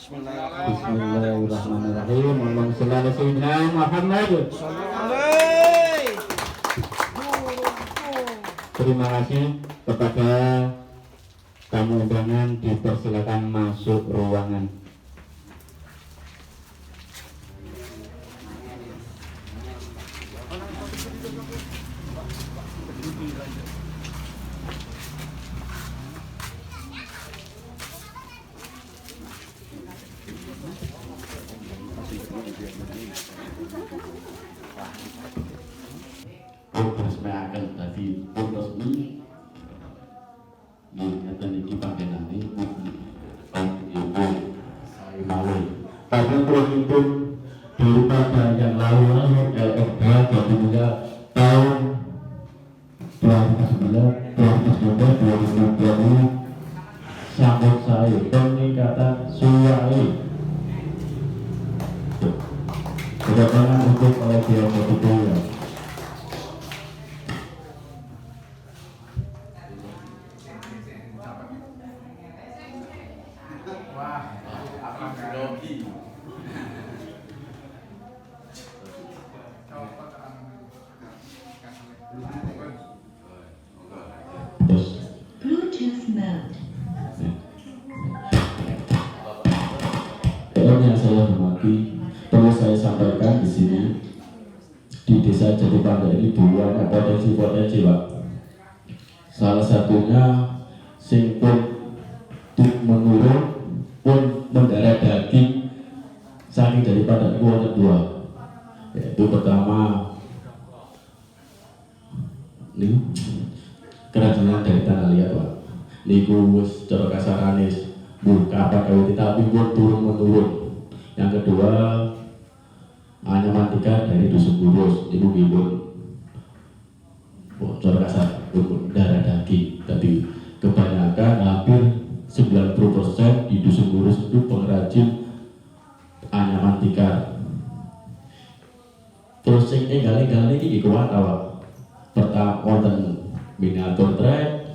Bismillahirrahmanirrahim. Allahumma sholli ala sayyidina Muhammad. Terima kasih kepada tamu undangan, dipersilakan masuk ruangan. Resmiaken tadi resmi ngeten iki panggenane ibu saya malu. Tapi terhitung daripada yang lalu-lalu LFK juga tahun 2009, 2020 sambut saya peningkatan suai kedatangan untuk oleh dia ya. Yang saya hormati, perlu saya sampaikan di sini di Desa Jatipanda ini banyak potensi-potensi, Pak. Salah satunya sing pun menurun pun mendarah daging saking daripada itu ada dua, yaitu pertama ini kerajinan dari tanah liat, Pak. Niku wis cara kasarane buka pakai tapi pun turun menurun. Yang kedua anyaman tiga dari dusun kurus, ibu bibun bocor kasar darah daging. Tapi kebanyakan hampir 90% di dusun kurus itu pengrajin anyaman tiga. Terus yang enggal-enggal ini kuat awak. Pertama wonten miniatur trek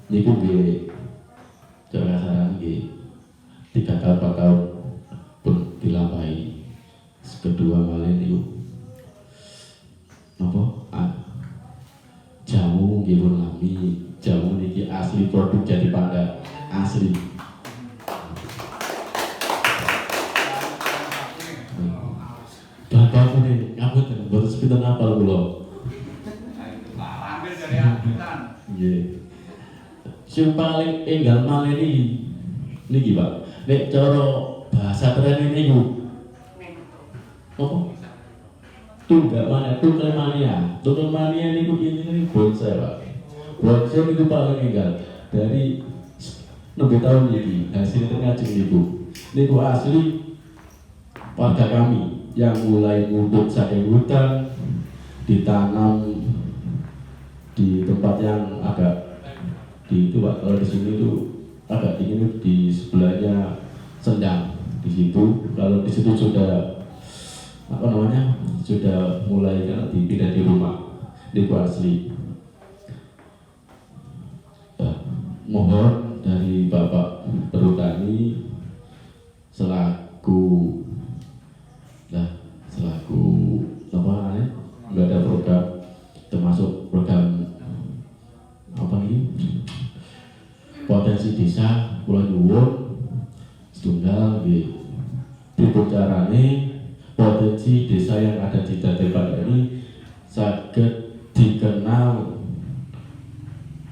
niku nggih cara kasaran nggih 3 tahun 4 tahun pun dilampahi. Kedua malah niku napa jamu nggih pun lami. Jamu niki asli produk Jatipanda asli. Bapak ini ngapunten boten sepinten apal kula. Ambil dari angkutan. Nggih. Sing paling enggal malih niki Pak. Nek cara bahasa keren niku apa? Tunggal mania. Tunggal mania niku ini bonsai, Pak. Bonsai niku paling enggal dari 6 tahun ini hasil ngajeng niku asli warga kami yang mulai ngumpul saking hutan ditanam di tempat yang agak di itu, Pak. Kalau di sini itu agak dingin, di sebelahnya sendang di situ. Kalau di situ sudah sudah mulai dipindah di rumah niku asli. Mohon dari Bapak Perhutani selaku apa namanya, nggak ada program termasuk program apa ini potensi desa kula nyuwun setunggal nggih pripun carane potensi desa yang ada di Jatipanda ini saged dikenal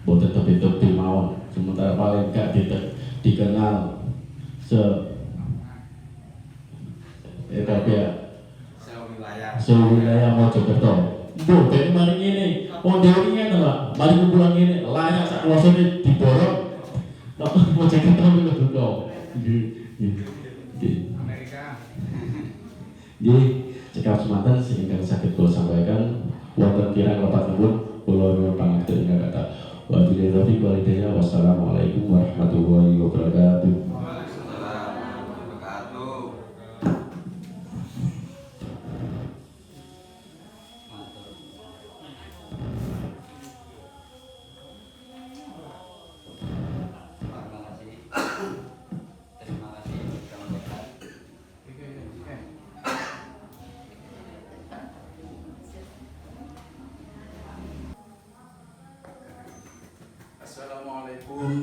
boten tepi-tepi mawon, sementara paling gak dikenal sewilayah Mojokerto. Duh, dari mari ini, dewe ngene lho, mari kumpulan ngene, layak sak klosone diborong. Mojokerto niku duka. Nggih. Amerika. Nggih, cekap semanten sehingga saged kula sampaikan wonten kirang lepat nuwun kula nyuwun pangapunten ingkang kathah. Wabillahi taufiq wal hidayah. Wassalamualaikum warahmatullahi wabarakatuh.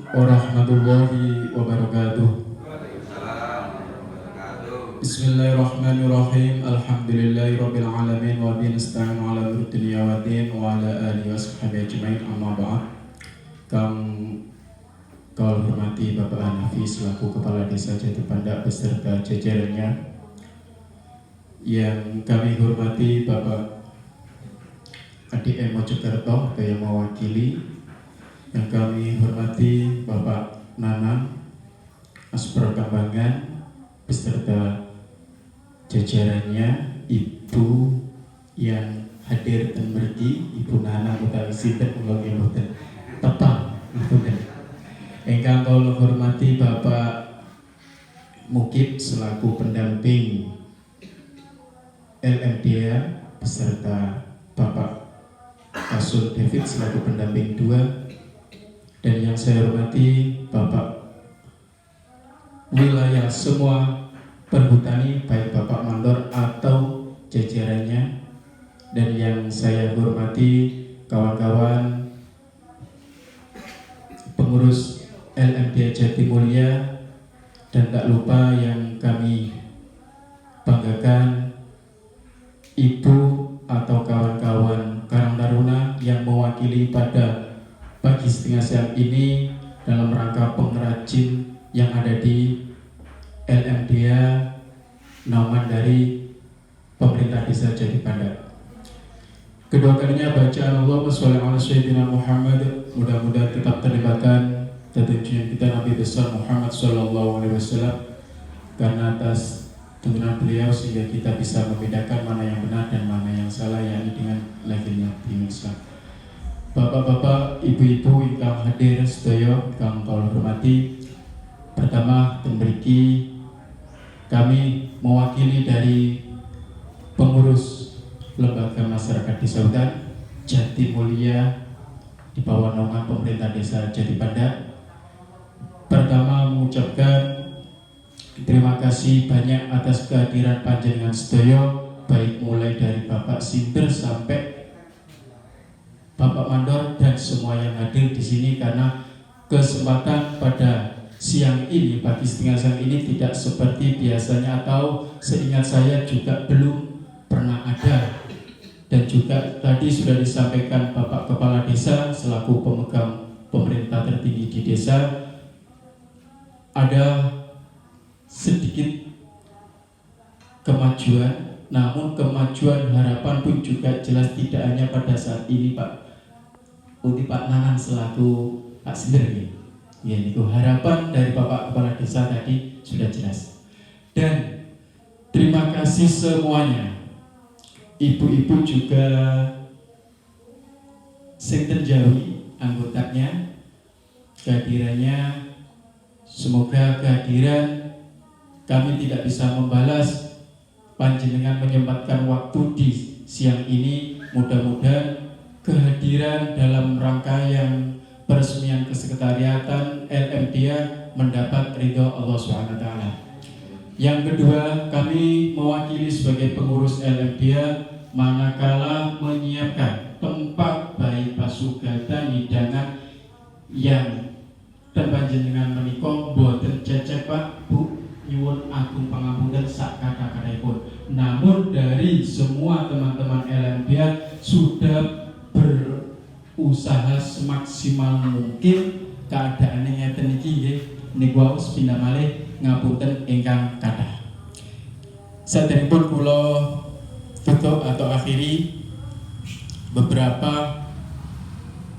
warahmatullahi wabarakatuh. Bismillahirrahmanirrahim. Alhamdulillahirabbil alamin wa bihi nasta'in 'ala umuri dunya waddin wa 'ala alihi washabihi ajmain. Amma ba'd. Kau hormati Bapak Hanafi selaku Kepala Desa Jatipandak beserta jajarannya. Yang kami hormati Bapak ADM Mojokerto yang mewakili. Yang kami hormati Bapak Nanang Aspro Kambangan beserta jajarannya, Ibu yang hadir dan mriki, Ibu Nana utawi sinten kula nggih tepak ngapunten. Ingkang kula hormati Bapak Mukib selaku pendamping LMDA beserta Bapak Kasul David selaku pendamping 2, dan yang saya hormati Bapak wilayah semua perhutani baik Bapak Mandor atau jajarannya, dan yang saya hormati kawan-kawan pengurus LMDA Jatimulya, dan tak lupa yang kami banggakan Ibu atau kawan-kawan Karang Taruna yang mewakili pada pagi setengah siang ini dalam rangka pengrajin yang ada di LMDA naungan dari pemerintah desa Jatipandak. Kedua kalinya bacaan Allahumma sholli ala sayyidina Muhammad mudah-mudahan tetap terlibatkan tuntunan kita Nabi besar Muhammad sallallahu alaihi wasallam, karena atas tuntunan beliau sehingga kita bisa membedakan mana yang benar dan mana yang salah, yakni dengan lahirnya din Islam. Bapak-bapak, ibu-ibu ingkang hadir sedaya ingkang kula hormati, pertama mriki kami mewakili dari pengurus lembaga masyarakat desa hutan Jatimulya di bawah naungan pemerintah desa Jatipandak. Pertama mengucapkan terima kasih banyak atas kehadiran panjenengan sedaya, baik mulai dari Bapak Sinter sampai Bapak Mandor dan semua yang hadir di sini, karena kesempatan pada siang ini, pagi setengah siang ini tidak seperti biasanya, atau seingat saya juga belum pernah ada. Dan juga tadi sudah disampaikan Bapak Kepala Desa selaku pemegang pemerintah tertinggi di desa, ada sedikit kemajuan, namun kemajuan harapan pun juga jelas tidak hanya pada saat ini Pak Nanang selaku Pak Sender. Ya, itu harapan dari Bapak Kepala Desa tadi sudah jelas. Dan terima kasih semuanya. Ibu-ibu juga sing terjauhi anggotanya, kehadirannya, semoga kehadiran kami tidak bisa membalas panjenengan menyempatkan waktu di siang ini. Mudah-mudahan kehadiran dalam rangkaian peresmian kesekretariatan LMDA mendapat ridho Allah SWT. Yang kedua, kami mewakili sebagai pengurus LMDA manakala menyiapkan tempat baik pasugatan hidangan yang panjenengan menika boten cecep Pak Bu, nyuwun agung pangapunten sak kata-kataipun. Namun dari semua teman-teman LMDA sudah berusaha semaksimal mungkin keadaannya ngeten iki nggih niku wis pindah malih ngapunten ingkang kathah. Saderengipun kula tutup atau akhiri beberapa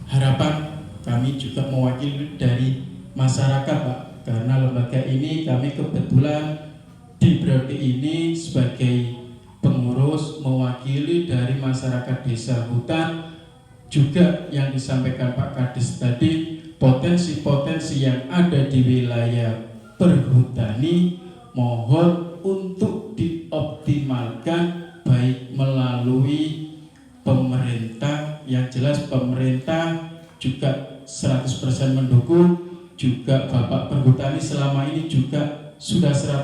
harapan kami juga mewakili dari masyarakat Pak, karena lembaga ini kami kebetulan di periode ini sebagai pengurus mewakili dari masyarakat desa hutan. Juga yang disampaikan Pak Kades tadi, potensi-potensi yang ada di wilayah perhutani mohon untuk dioptimalkan baik melalui pemerintah. Yang jelas pemerintah juga 100% mendukung, juga Bapak Perhutani selama ini juga sudah 100%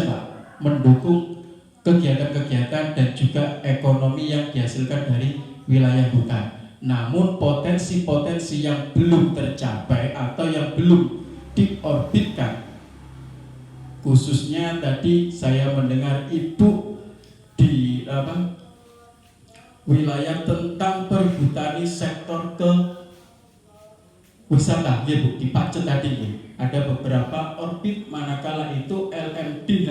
Pak mendukung kegiatan-kegiatan dan juga ekonomi yang dihasilkan dari wilayah hutan. namun potensi-potensi yang belum tercapai atau yang belum diorbitkan, khususnya tadi saya mendengar Ibu di wilayah tentang perhutani sektor ke wisata, ya Bu, di Pacet tadi ya. Ada beberapa orbit manakala itu LMDH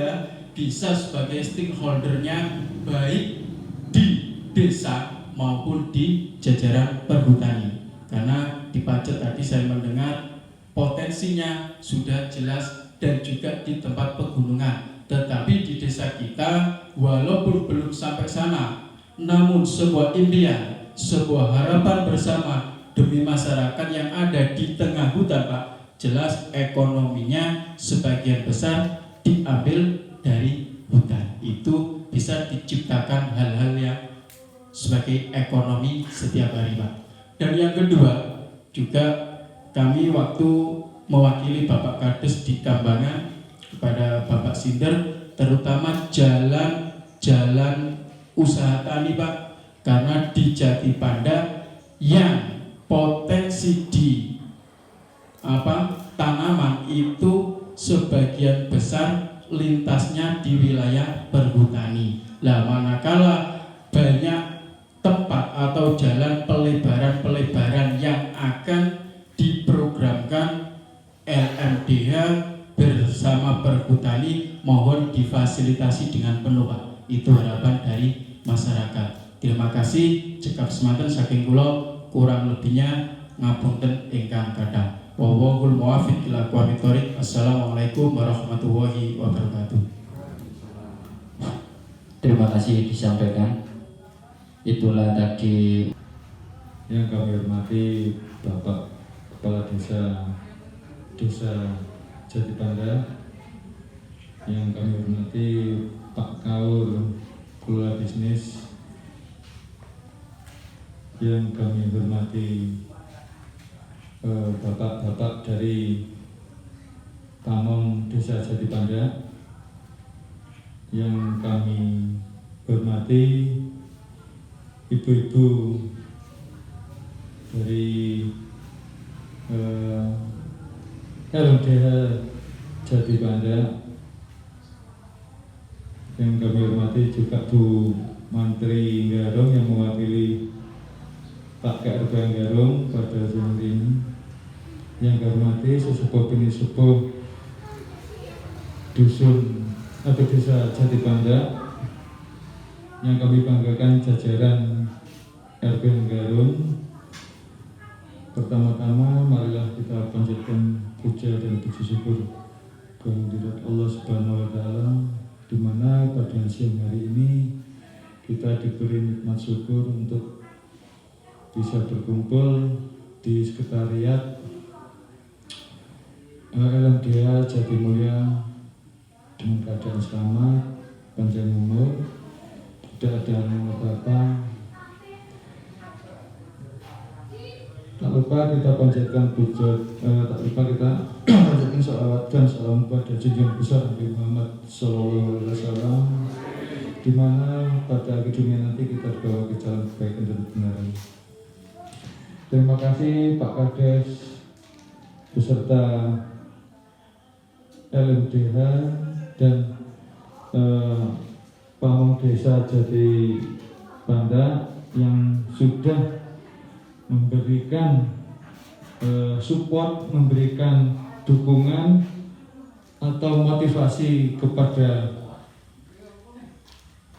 bisa sebagai stakeholdernya baik di desa maupun di jajaran perhutani. Karena di Pacet tadi saya mendengar potensinya sudah jelas dan juga di tempat pegunungan. Tetapi di desa kita walaupun belum sampai sana, namun sebuah impian, sebuah harapan bersama demi masyarakat yang ada di tengah hutan, Pak. Jelas ekonominya sebagian besar diambil dari hutan. Itu bisa diciptakan hal-hal yang sebagai ekonomi setiap hari, Pak. Dan yang kedua, juga kami waktu mewakili Bapak Kades di Kambangan kepada Bapak Sinder, terutama jalan usaha tani, Pak, karena di Jatipanda yang potensi di tanaman itu sebagian besar lintasnya di wilayah perhutani. Lah manakala banyak tempat atau jalan pelebaran yang akan diprogramkan LMDH bersama perhutani, mohon difasilitasi dengan penuh, Pak. Itu harapan dari masyarakat. Terima kasih. Cekap semanten saking kula, kurang lebihnya ngapunten ingkang kathah. Wallahul muwaffiq ila aqwamit thoriq. Assalamualaikum warahmatullahi wabarakatuh. Terima kasih disampaikan. Itulah tadi yang kami hormati Bapak Kepala Desa Jatipanda, yang kami hormati Pak Kaur Kelola Bisnis, yang kami hormati bapak-bapak dari Pamong Desa Jatipanda, yang kami hormati ibu-ibu dari LMDH Jatipanda, yang kami hormati juga Bu Menteri Nggarong yang mewakili Pak KRB Nggarong pada siang ini, yang kami hormati sesepuh sepuh dusun atau desa Jatipanda, yang kami banggakan jajaran RB Nggarong. Pertama-tama marilah kita panjatkan puja dan puji syukur kehadirat Allah Subhanahu wa taala, di mana pada siang hari ini kita diberi nikmat syukur untuk bisa berkumpul di sekretariat LMDH Jatimulya dengan keadaan selamat, panjang umur, tidak ada apa-apa. Tak lupa kita panjatkan puja, tak lupa kita panjatkan sholawat dan salam pada junjungan besar Nabi Muhammad SAW, di mana pada akhir dunia nanti kita dibawa ke jalan kebaikan dan kebenaran. Terima kasih Pak Kades beserta LMDH dan Pamong Desa Jatipanda yang sudah memberikan support, memberikan dukungan atau motivasi kepada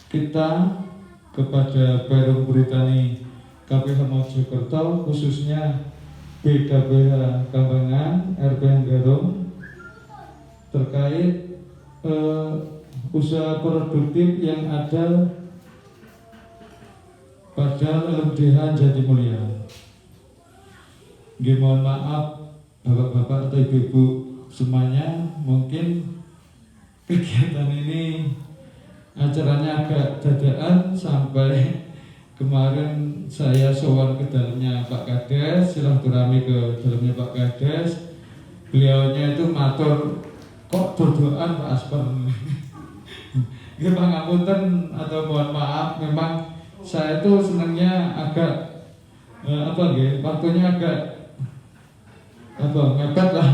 kita, kepada Bairung Buritani KPH Mojokerto, khususnya BKBH Kambangan, RB Nggarong, terkait usaha produktif yang ada pada LMDH Jatimulya. Mohon maaf bapak-bapak atau ibu-ibu semuanya, mungkin kegiatan ini acaranya agak dadakan sampai kemarin saya sowan ke dalamnya Pak Kades, silaturahmi ke dalamnya Pak Kades. Beliaunya itu matur, kok dodoan Pak Asper. Ngapunten atau mohon maaf, memang saya itu senangnya agak waktunya agak mepet lah.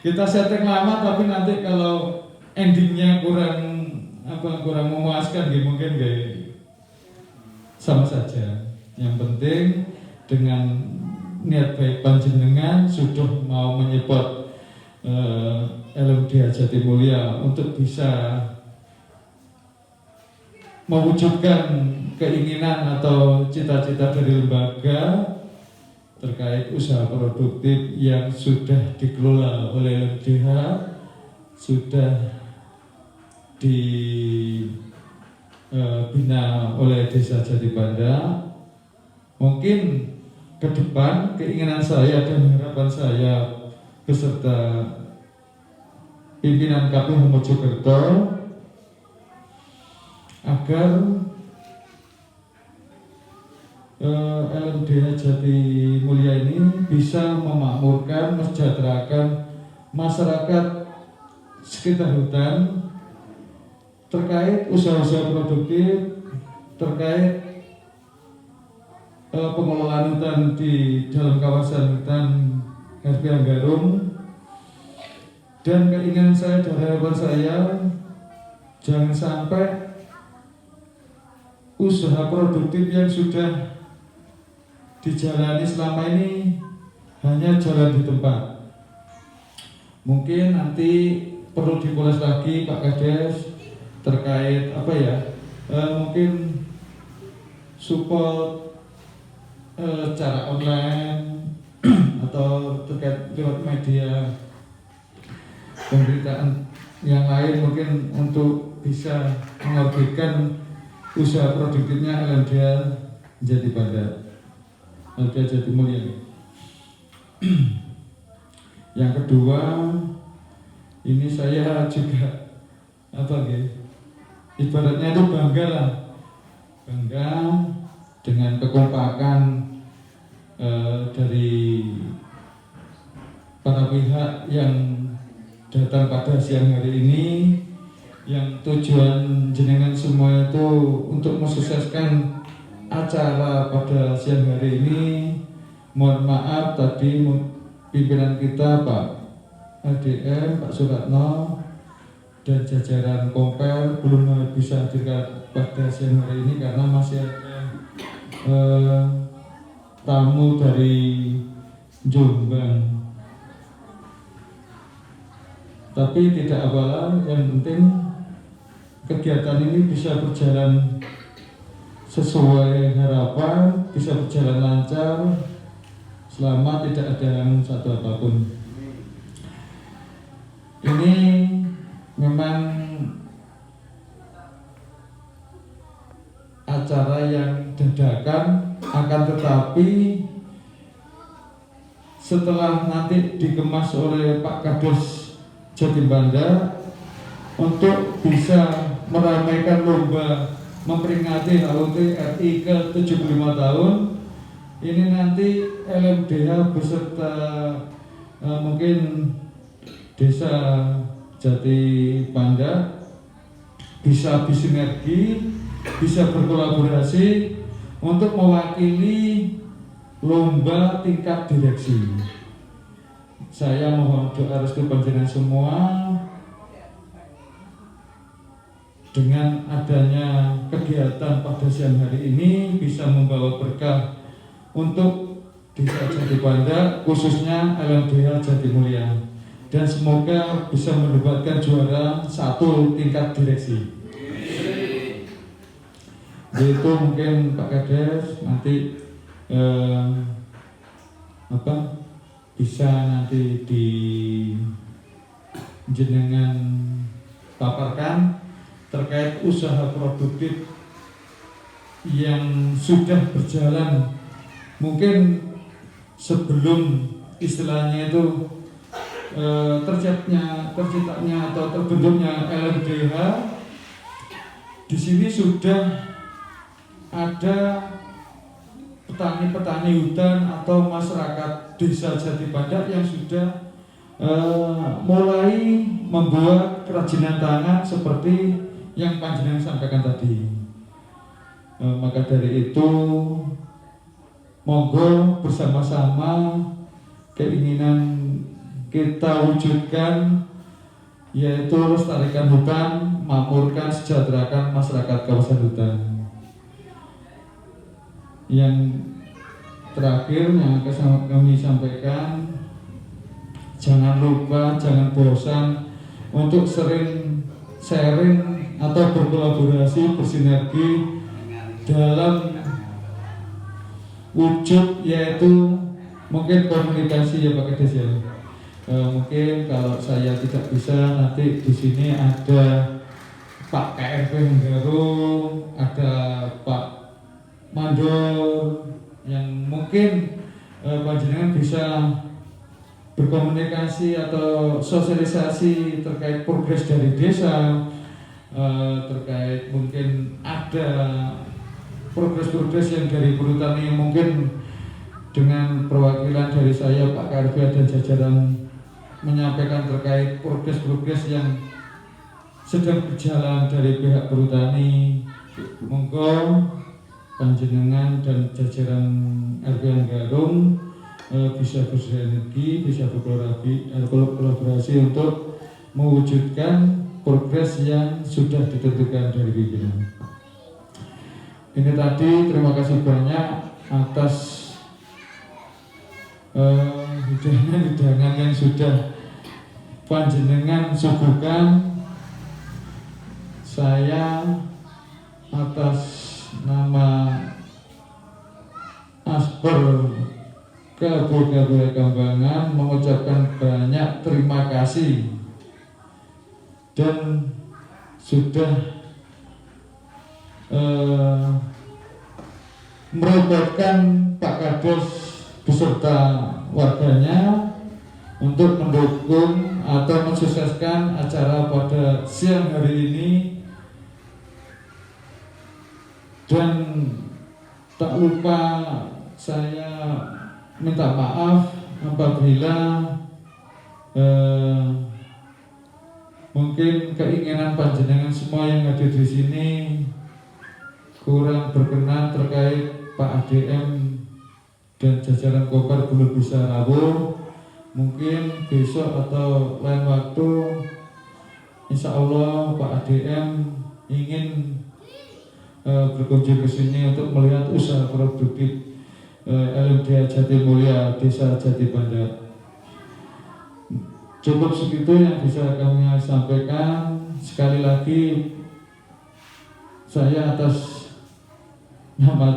Kita setting lama tapi nanti kalau endingnya kurang memuaskan mungkin sama saja. Yang penting dengan niat baik panjenengan sudah mau menyebut LMDH Jatimulya untuk bisa mewujudkan keinginan atau cita-cita dari lembaga terkait usaha produktif yang sudah dikelola oleh LMDH, sudah dibina oleh Desa Jatibanda. Mungkin ke depan keinginan saya dan harapan saya beserta pimpinan KPU Mojokerto agar LMDH Jatimulya ini bisa memakmurkan, mensejahterakan masyarakat sekitar hutan terkait usaha-usaha produktif, terkait pengelolaan hutan di dalam kawasan hutan RP Anggarum. Dan keinginan saya dan harapan saya, jangan sampai usaha produktif yang sudah dijalani selama ini hanya jalan di tempat. Mungkin nanti perlu dipoles lagi Pak Kades terkait mungkin support cara online atau terkait lewat media pemberitaan yang lain mungkin untuk bisa mengorbitkan usaha produktifnya LMDH Jatibanda, LMDH Jatimulya. Yang kedua, ini saya juga ibaratnya itu bangga dengan kekompakan dari para pihak yang datang pada siang hari ini, yang tujuan jenengan semua itu untuk mensukseskan acara pada siang hari ini. Mohon maaf tadi pimpinan kita Pak ADM, Pak Suratno dan jajaran Kompel belum bisa hadir pada siang hari ini karena masih ada tamu dari Jombang. Tapi tidak apalah, yang penting kegiatan ini bisa berjalan sesuai harapan, bisa berjalan lancar selama tidak ada satu apapun. Ini memang acara yang dadakan, akan tetapi setelah nanti dikemas oleh Pak Kades Jatibanda untuk bisa meramaikan lomba memperingati HUT RI ke 75 tahun, ini nanti LMDH beserta mungkin Desa Jatibanda bisa bersinergi, bisa berkolaborasi untuk mewakili lomba tingkat direksi. Saya mohon doa restu panjenengan semua dengan adanya kegiatan pada siang hari ini bisa membawa berkah untuk Desa Jatibanda, khususnya LMDH Jatimulya, dan semoga bisa mendapatkan juara 1 tingkat direksi. Itu mungkin Pak Kades nanti bisa nanti di jenengan paparkan terkait usaha produktif yang sudah berjalan mungkin sebelum istilahnya itu terciptanya atau terbentuknya LMDH. Di sini sudah ada petani-petani hutan atau masyarakat Desa Jatibanda yang sudah mulai membuat kerajinan tangan seperti yang panjenengan sampaikan tadi. Maka dari itu monggo bersama-sama keinginan kita wujudkan, yaitu lestarikan hutan, makmurkan, sejahterakan masyarakat kawasan hutan. Yang terakhir yang akan kami sampaikan, jangan lupa, jangan bosan untuk sering sharing atau berkolaborasi, bersinergi dalam wujud, yaitu mungkin komunikasi ya Pak Kades ya. Mungkin kalau saya tidak bisa, nanti di sini ada Pak KRP Menggarung, ada Pak Mandor, yang mungkin panjenengan bisa berkomunikasi atau sosialisasi terkait progres dari desa, terkait mungkin ada progres-progres yang dari perhutani yang mungkin dengan perwakilan dari saya Pak KRP dan jajaran menyampaikan terkait progres-progres yang sedang berjalan dari pihak perhutani. Monggo panjenengan dan jajaran RP Menggarung bisa bersinergi, bisa berkolaborasi untuk mewujudkan progres yang sudah ditentukan dari pimpinan. Ini tadi, terima kasih banyak atas hidangan yang sudah panjenengan suguhkan. Saya atas nama Asper Kabupaten Kambangan mengucapkan banyak terima kasih dan sudah merobohkan Pak Kades beserta warganya untuk mendukung atau mensukseskan acara pada siang hari ini. Dan tak lupa saya minta maaf apabila mungkin keinginan panjenengan semua yang ada di sini kurang berkenan terkait Pak ADM dan jajaran Kopar belum bisa rawuh. Mungkin besok atau lain waktu, insya Allah Pak ADM ingin berkunjung ke sini untuk melihat usaha produktif LMDH Jatimulya Desa Jati Bandar. Cukup segitu yang bisa kami sampaikan. Sekali lagi saya atas nama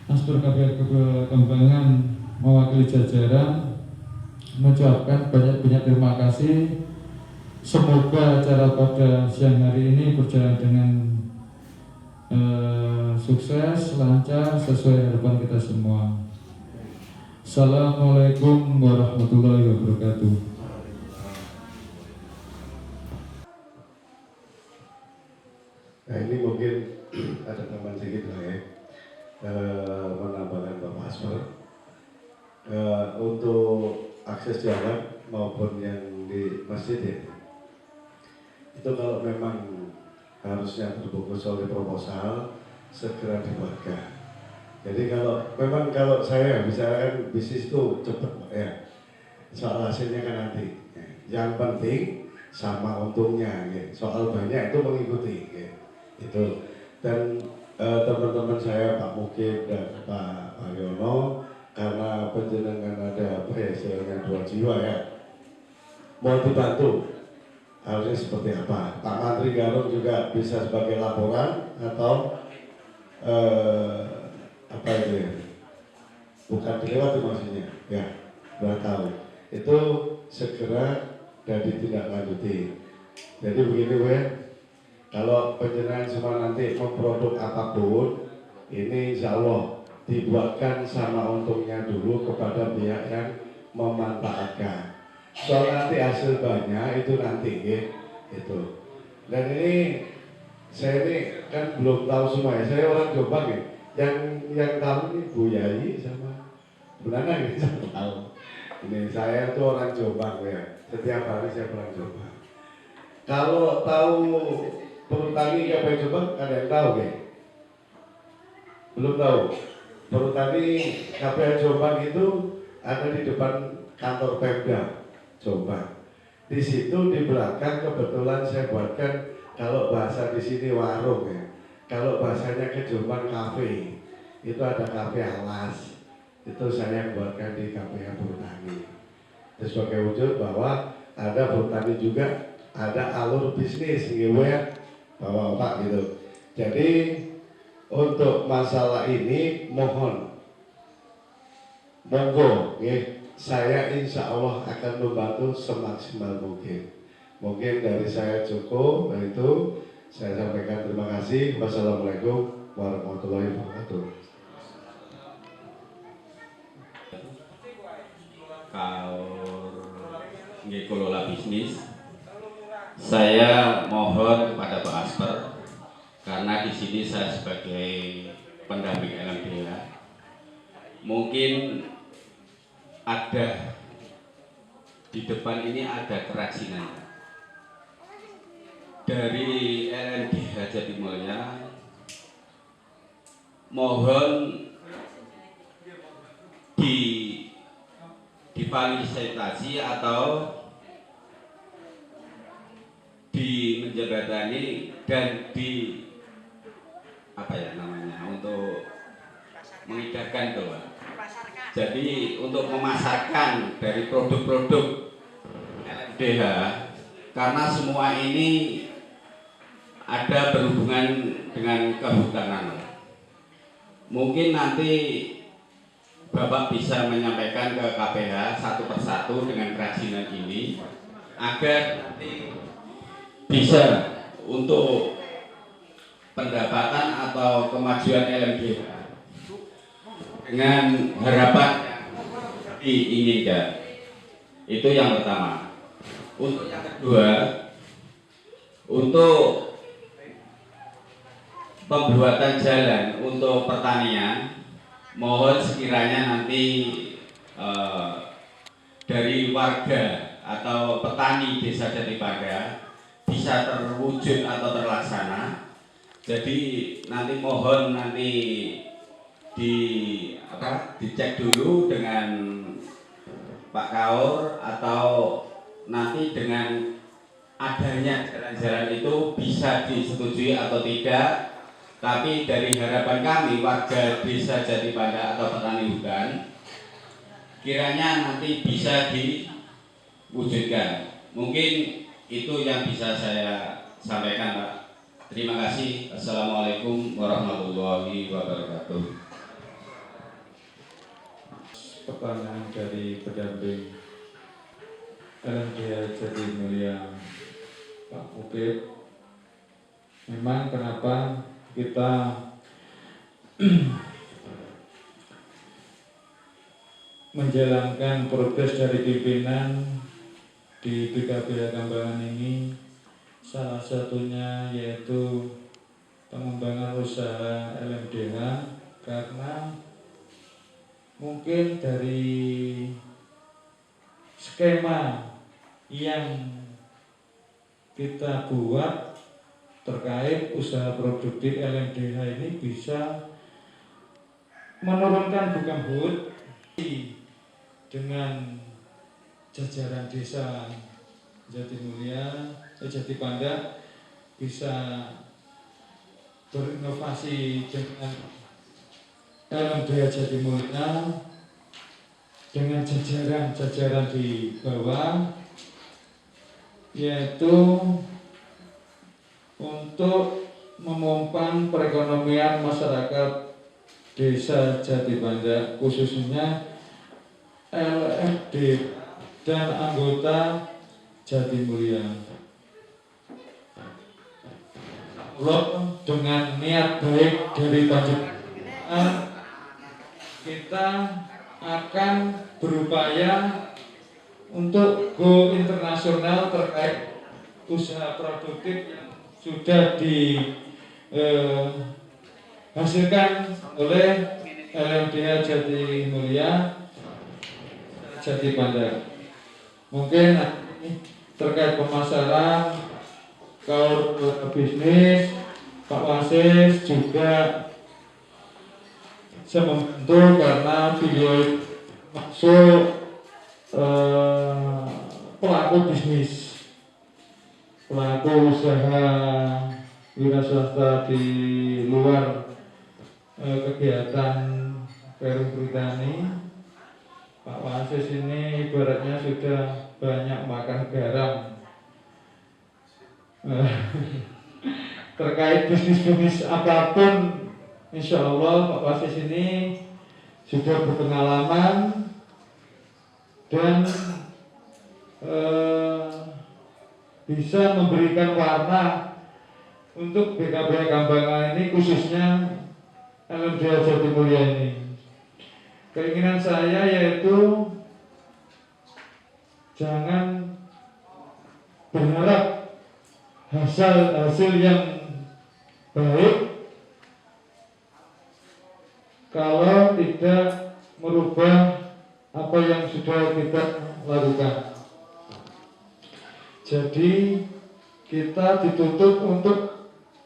Asper KPR Kembangan mewakili jajaran mengucapkan banyak-banyak terima kasih. Semoga acara pada siang hari ini berjalan dengan sukses, lancar, sesuai harapan kita semua. Assalamualaikum warahmatullahi wabarakatuh. Nah ini mungkin ada tambahan sedikit lah ya, menambahkan Bapak Asper untuk akses jalan maupun yang di masjid ya. Itu kalau memang harusnya terbungkus oleh proposal segera dibuatkan. Jadi kalau saya misalkan bisnis itu cepat ya, soal hasilnya kan nanti. Yang penting sama untungnya, ya. Soal banyak itu mengikuti, ya. Itu. Dan teman-teman saya Pak Mukib dan Pak Aryono, karena penjenengan ada istilahnya 2 jiwa ya, mau dibantu harusnya seperti apa. Pak Menteri Garung juga bisa sebagai laporan atau apa itu ya, bukan dilewati maksudnya ya, 2 tahun itu segera dan ditindaklanjuti. Jadi begini kalau penjenengan semua nanti memproduk apapun ini insya Allah dibuatkan sama untungnya dulu kepada pihak yang memanfaatkan. Soal nanti hasil banyak itu nanti ya, itu. Dan ini saya ini kan belum tahu semua ya, saya orang Jombang ya. Yang tahu ini Bu Yayi sama Bu Nana ini saya tahu. Ini saya tuh orang Jombang ya, setiap hari saya pulang Jombang. Kalau tahu perhutani KPR Jombang ada yang tahu ya? Belum tahu. Perhutani KPH Jombang itu ada di depan kantor Pemda Jombang. Di situ di belakang kebetulan saya buatkan, kalau bahasa di sini warung ya. Kalau bahasanya ke Jombang kafe, itu ada kafe alas. Itu saya buatkan di KPH Perhutani. Itu sebagai wujud bahwa ada perhutani juga, ada alur bisnis gitu ya, Bapak gitu. Jadi untuk masalah ini mohon monggo ya, saya insya Allah akan membantu semaksimal mungkin. Mungkin dari saya cukup, dan itu saya sampaikan terima kasih. Wassalamualaikum warahmatullahi wabarakatuh. Kaur nggih kelola bisnis, saya mohon kepada Pak Asper, karena di sini saya sebagai pendamping LMDH, mungkin ada di depan ini ada kerajinan dari LMDH Jatimulya. Mohon difasilitasi atau menjembatani dan untuk mengedarkan tuh, jadi untuk memasarkan dari produk-produk LMDH, karena semua ini ada berhubungan dengan kehutanan. Mungkin nanti Bapak bisa menyampaikan ke KPH satu persatu dengan kerajinan ini, agar nanti bisa untuk pendapatan atau kemajuan LMDH dengan harapan yang diinginkan. Itu yang pertama. Untuk yang kedua, untuk pembuatan jalan untuk pertanian, mohon sekiranya nanti dari warga atau petani Desa Jatibanda bisa terwujud atau terlaksana. Jadi nanti mohon dicek dulu dengan Pak Kaur, atau nanti dengan adanya jalan-jalan itu bisa disetujui atau tidak. Tapi dari harapan kami warga Desa Jatibanda atau petani hutan, kiranya nanti bisa diwujudkan. Mungkin itu yang bisa saya sampaikan, Pak. Terima kasih. Assalamualaikum warahmatullahi wabarakatuh. Pertanyaan dari pendamping LMDH Jatimulya Pak Mukib, memang kenapa kita menjalankan progres dari pimpinan di BKBH Kambangan ini, salah satunya yaitu pengembangan usaha LMDH, karena mungkin dari skema yang kita buat terkait usaha produktif LMDH ini bisa menurunkan bukan hut dengan jajaran desa Jatimulya, Jatibanda bisa berinovasi dengan LMDH Jatimulya dengan jajaran di bawah, yaitu untuk memompa perekonomian masyarakat Desa Jatibanda, khususnya LMD dan anggota Jatimulya. Dengan niat baik dari panjenengan, kita akan berupaya untuk go internasional terkait usaha produktif yang sudah dihasilkan oleh LMDH Jatimulya Jatibanda. Mungkin terkait pemasaran, kaur bisnis, Pak Wasis juga saya membantu karena beliau masuk pelaku bisnis, pelaku usaha wira swasta di luar kegiatan Perum Britani. Pak Wasis ini ibaratnya sudah banyak makan garam terkait bisnis-bisnis apapun. Insya Allah Pak Wasis ini sudah berpengalaman dan bisa memberikan warna untuk BKBH Kambangan ini, khususnya LMDH Jatimulya ini. Keinginan saya yaitu jangan berharap hasil yang baik kalau tidak merubah apa yang sudah kita lakukan. Jadi kita dituntut untuk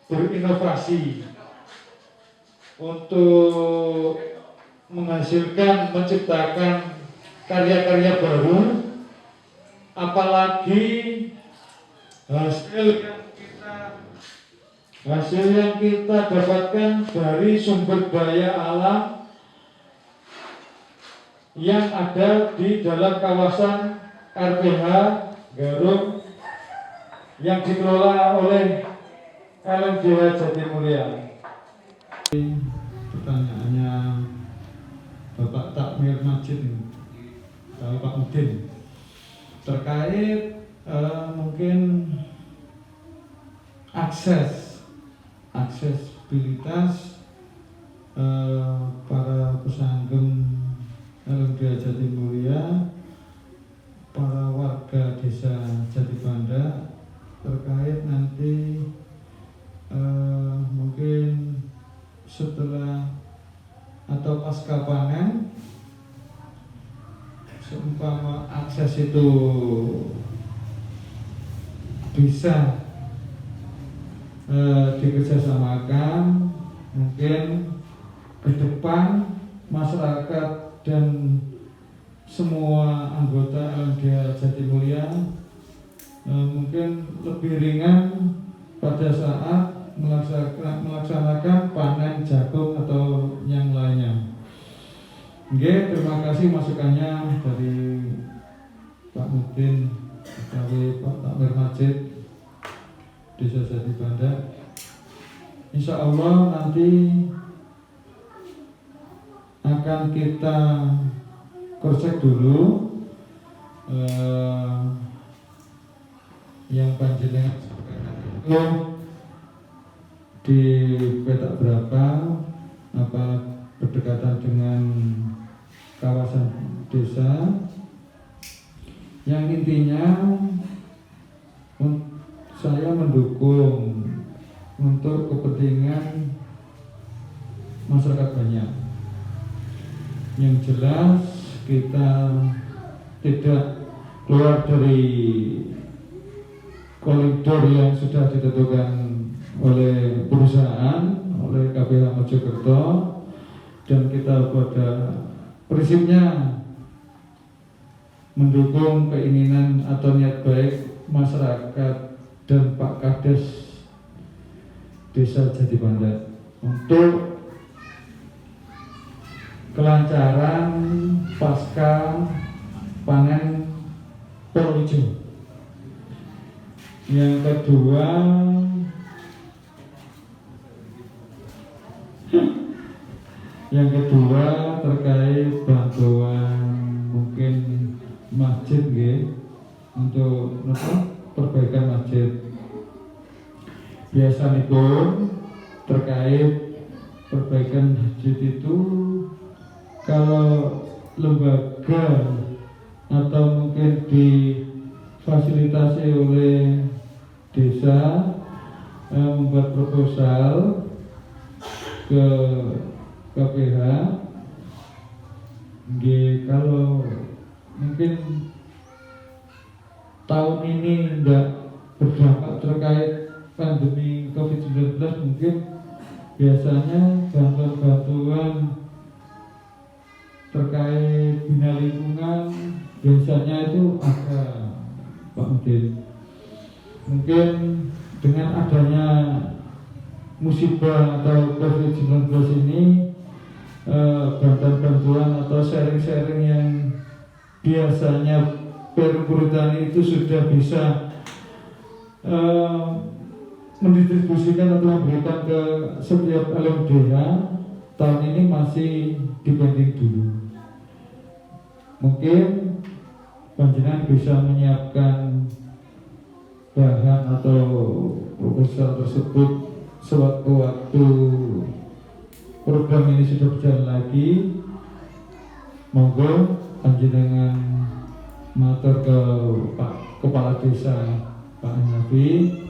berinovasi, untuk menghasilkan, menciptakan karya-karya baru, apalagi hasil yang kita dapatkan dari sumber daya alam yang ada di dalam kawasan RPH Garut yang dikelola oleh LMDH Jatimulya. Pertanyaannya Bapak Takmir Majid, Pak Udin, terkait mungkin aksesibilitas para pesanggem LMDH Jatimulya, para warga desa Jatibanda, terkait nanti mungkin setelah atau pasca panen, seumpama akses itu bisa dikerjasamakan, mungkin ke depan masyarakat dan semua anggota LMDH Jatimulya mungkin lebih ringan pada saat melaksanakan panen jagung atau yang lainnya. Oke, terima kasih masukannya dari Pak Mudin, dari Pak Takmir Majid, Desa Jatibanda. Insya Allah nanti akan kita cross-check dulu yang panjenengan di petak berapa, apa berdekatan dengan kawasan desa, yang intinya saya mendukung untuk kepentingan masyarakat banyak. Yang jelas kita tidak keluar dari koridor yang sudah ditentukan oleh perusahaan, oleh KPH Mojokerto, dan kita pada prinsipnya mendukung keinginan atau niat baik masyarakat dan Pak Kades Desa Jatibanda untuk kelancaran pasca panen Purworejo. Yang kedua, terkait bantuan mungkin masjid untuk perbaikan masjid. Biasanya pun terkait perbaikan masjid itu, kalau lembaga atau mungkin difasilitasi oleh desa membuat proposal ke KPH, kalau mungkin tahun ini tidak berdampak terkait pandemi COVID-19, mungkin biasanya bantuan-bantuan terkait bina lingkungan biasanya itu ada Pak Mudin. Mungkin dengan adanya musibah atau COVID-19 ini, bantuan-bantuan atau sharing-sharing yang biasanya Perum Perhutani itu sudah bisa mendistribusikan atau memberikan ke setiap LMDH, tahun ini masih dibanding dulu. Mungkin panjenengan bisa menyiapkan bahan atau proposal tersebut sewaktu-waktu program ini sudah berjalan lagi. Monggo panjenengan matur ke Pak Kepala Desa Pak Hanafi.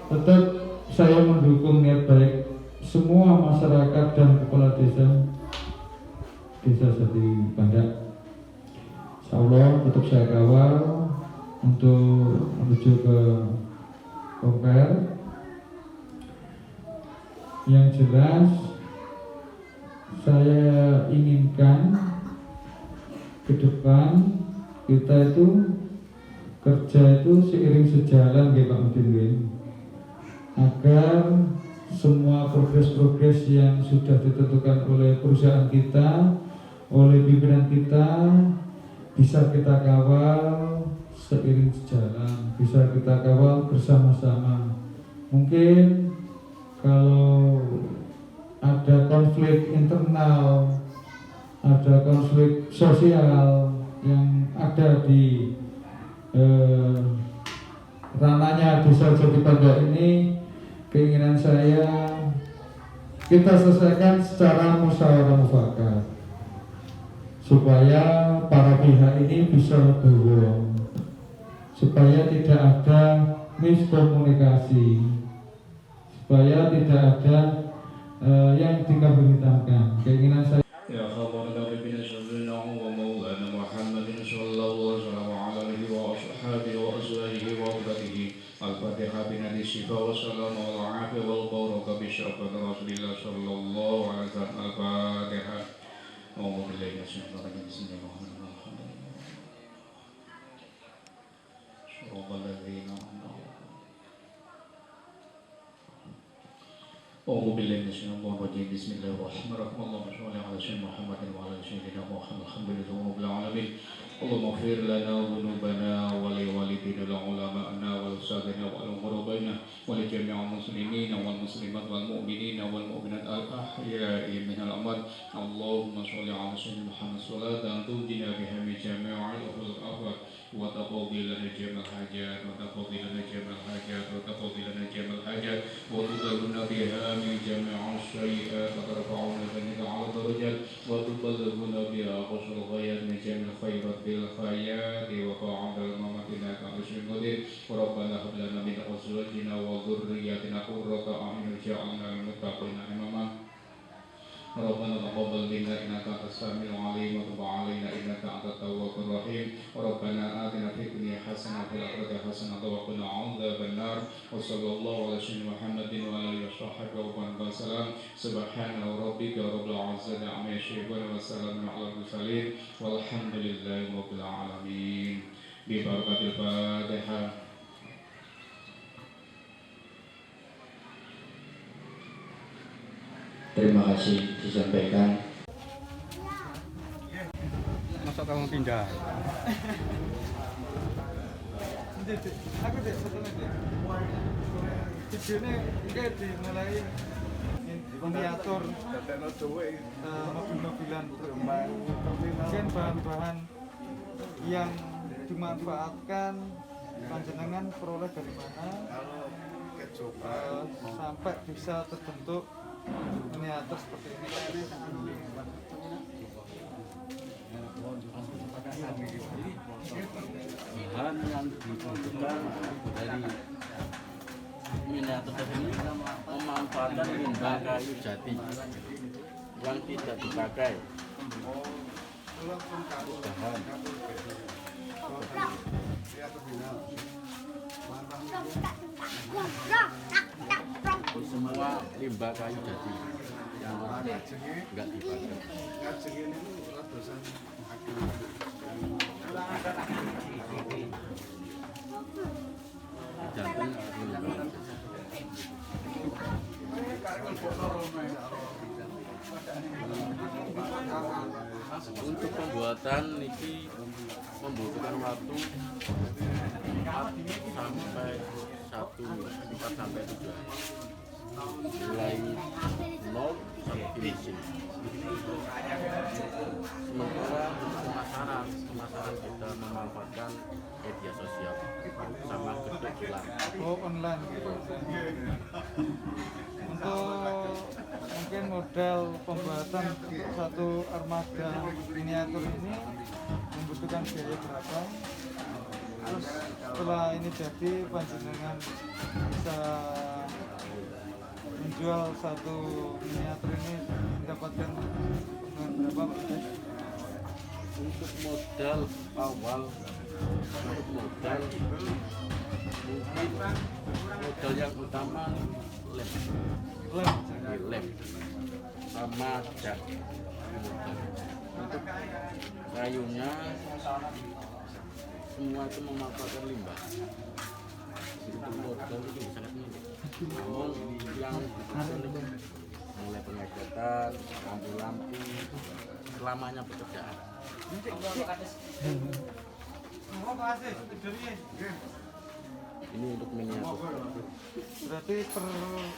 Tetap saya mendukung niat baik semua masyarakat dan kepala desa Sati Bandak. Insyaallah tetap saya kawal untuk menuju ke Komper. Yang jelas saya inginkan ke depan kita itu kerja itu seiring sejalan ya Pak Mudin, agar semua progres-progres yang sudah ditentukan oleh perusahaan kita, oleh pimpinan kita, bisa kita kawal seiring sejalan, bisa kita kawal bersama-sama. Mungkin kalau ada konflik internal, ada konflik sosial yang ada di ranahnya Desa Jati Bandak ini, keinginan saya kita selesaikan secara musyawarah mufakat supaya para pihak ini bisa legowo, supaya tidak ada miskomunikasi, supaya tidak ada yang dikambing hitamkan. Keinginan saya Ya khabarna bina syarrina wa maulana Muhammadin sallallahu alaihi wa ashabihi wa azwajihi wa auladihi. Al-Fatihah binadi syifa wa salamu ala afi wal baraka bi syarafat Rasulillah sallallahu alaihi wasallam. Al-Fatihah. A'udzu billahi minasyaitonir rajim. Bismillahirrahmanirrahim. Shurabal ladzina أعوذ بالله من الشيطان الرجيم بسم الله الرحمن الرحيم اللهم صل على سيدنا محمد وعلى سيدنا محمد الحمد لله رب العالمين اللهم اغفر لنا ذنوبنا ولوالدينا ولعلمائنا ولأستاذنا ولغربائنا ولجميع المسلمين والمسلمات والمؤمنين والمؤمنات الأحياء من الأموات اللهم صل على سيدنا محمد صلاة تنجينا بها من جميع الآفات وتقضي لنا جميع الحاجات وتقضي لنا جميع الحاجات وتقضي لنا جميع الحاجات وتبلغنا بها من جميع السيئات وترفعنا بك على الدرجات وتبلغنا بها أقصى الغايات من جميع الخيرات بالخيرات وطاعة الممات إنك على شيء قدير وربنا هب لنا من أزواجنا وذرياتنا قرة أعين واجعلنا للمتقين إماما ربنا تقبل منا انك انت السميع العليم وتب علينا انك انت التواب الرحيم وربنا اتنا في الدنيا حسنه وفي الاخره حسنه وقنا عذاب النار وصلى الله على سيدنا محمد وعلى اله وصحبه وسلم سبحان ربك رب العزه عما يصفون وسلام على المرسلين والحمد لله رب العالمين ببركه الفاتحه. Terima kasih disampaikan. Masa kamu pindah? aku deh sebenarnya videonya enggak dimulai diatur mobil-mobilan mungkin bahan-bahan yang dimanfaatkan panjenengan peroleh dari mana sampai bisa terbentuk miniatur seperti ini. Bahan yang dibutuhkan dari miniatur ini memanfaatkan limbah kayu jati yang tidak dipakai. Bahan semua limbah kayu jati yang enggak dipakai. Untuk pembuatan ini membutuhkan waktu 4 sampai 7 hari. Mulai 0 sampai finishing. Sementara untuk pemasaran kita memanfaatkan media sosial sama bentuk gelar. Oh, online gitu. Untuk mungkin modal pembuatan untuk satu armada miniatur ini membutuhkan biaya berapa? Terus setelah ini jadi panjenengan bisa menjual satu miniatur ini mendapatkan dengan berapa Pak? Untuk modal awal, untuk modal mungkin modal yang utama lem sama cat. Untuk kayunya semua itu memanfaatkan limbah. Untuk modal itu sangat minim. Namun yang mulai pengecatan, lampu-lampu, selamanya pekerjaan. Ini untuk miniatur. Berarti per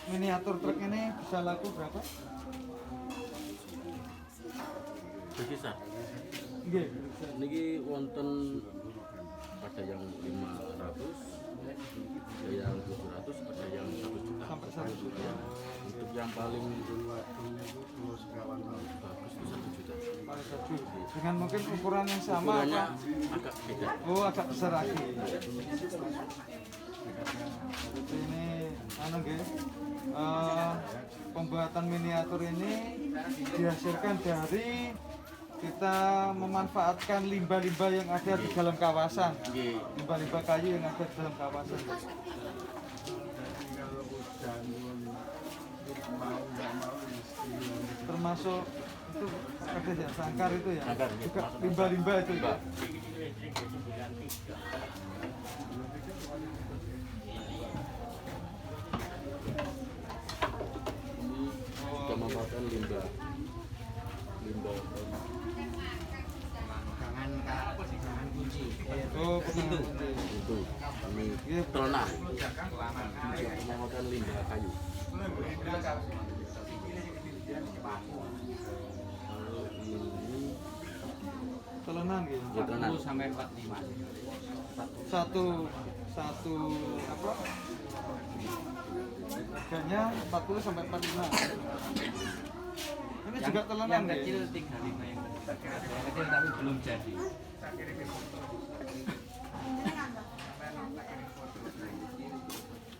miniatur truk ini bisa laku berapa? Berkisar. Nggih. Niki wonten ada yang 500, ada yang 200, ada yang 1 juta. Sampai 1 juta. Untuk yang paling bagus itu 1 juta. Paling 1 juta. Dengan mungkin ukuran yang sama Ukurannya apa? agak beda. Oh, agak besar lagi. Jadi ini nggih. Pembuatan miniatur ini dihasilkan dari kita memanfaatkan limbah-limbah yang ada di dalam kawasan. Nggih. Limbah-limbah kayu yang ada di dalam kawasan. Termasuk itu ada ya sangkar itu ya. Sangkar, Juga termasuk limbah-limbah itu ya. Limbah. Ini sudah memanfaatkan limbah. Oh, begitu. Itu ini telna. Memanfaatkan limbah kayu. Kalau ini Telenan gitu. ya telna. sampai 45. Satu apa? Harganya 40 sampai 45. Ini juga telenan Yang ya? kecil 35 yang kecil tapi belum jadi.